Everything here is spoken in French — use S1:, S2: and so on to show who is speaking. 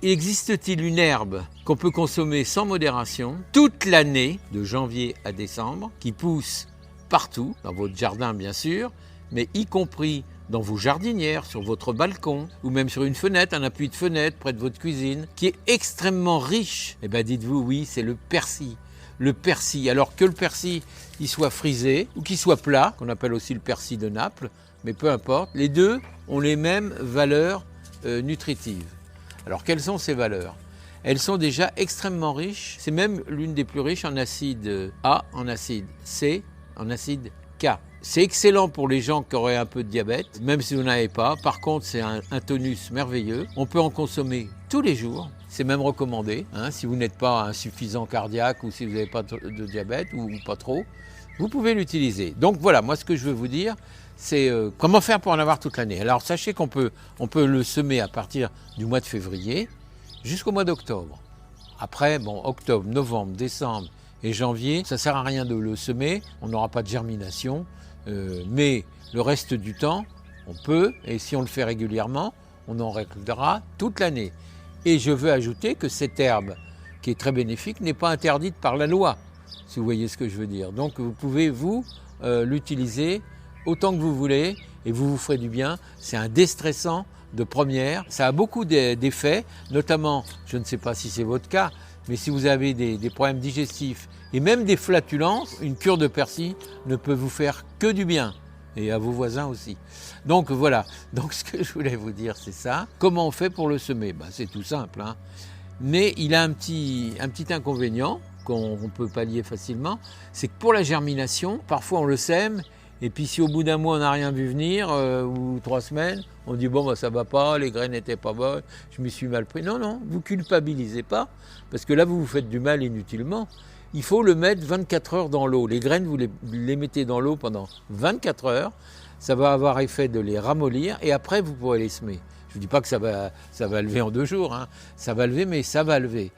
S1: Existe-t-il une herbe qu'on peut consommer sans modération toute l'année, de janvier à décembre, qui pousse partout, dans votre jardin bien sûr, mais y compris dans vos jardinières, sur votre balcon, ou même sur une fenêtre, un appui de fenêtre près de votre cuisine, qui est extrêmement riche? Eh bien dites-vous oui, c'est le persil. Le persil, alors que le persil il soit frisé ou qu'il soit plat, qu'on appelle aussi le persil de Naples, mais peu importe, les deux ont les mêmes valeurs nutritives. Alors quelles sont ces valeurs? Elles sont déjà extrêmement riches, c'est même l'une des plus riches en acide A, en acide C, en acide K. C'est excellent pour les gens qui auraient un peu de diabète, même si vous n'en avez pas. Par contre, c'est un tonus merveilleux. On peut en consommer tous les jours. C'est même recommandé, si vous n'êtes pas insuffisant cardiaque ou si vous n'avez pas de diabète ou pas trop, vous pouvez l'utiliser. Donc voilà, moi ce que je veux vous dire, c'est comment faire pour en avoir toute l'année. Alors sachez qu'on peut le semer à partir du mois de février jusqu'au mois d'octobre. Après, octobre, novembre, décembre et janvier, ça ne sert à rien de le semer, on n'aura pas de germination, mais le reste du temps, on peut, et si on le fait régulièrement, on en récoltera toute l'année. Et je veux ajouter que cette herbe, qui est très bénéfique, n'est pas interdite par la loi, si vous voyez ce que je veux dire. Donc vous pouvez, l'utiliser autant que vous voulez, et vous ferez du bien. C'est un déstressant de première. Ça a beaucoup d'effets, notamment, je ne sais pas si c'est votre cas, mais si vous avez des problèmes digestifs et même des flatulences, une cure de persil ne peut vous faire que du bien. Et à vos voisins aussi. Donc voilà, donc ce que je voulais vous dire, c'est ça. Comment on fait pour le semer? C'est tout simple, mais il a un petit inconvénient qu'on peut pallier facilement, c'est que pour la germination, parfois on le sème, et puis si au bout d'un mois on n'a rien vu venir, ou 3 semaines, on dit ça va pas, les graines n'étaient pas bonnes, je m'y suis mal pris. Non, vous culpabilisez pas, parce que là vous vous faites du mal inutilement. Il faut le mettre 24 heures dans l'eau. Les graines, vous les mettez dans l'eau pendant 24 heures. Ça va avoir effet de les ramollir et après, vous pourrez les semer. Je ne dis pas que ça va lever en 2 jours. Ça va lever, mais ça va lever.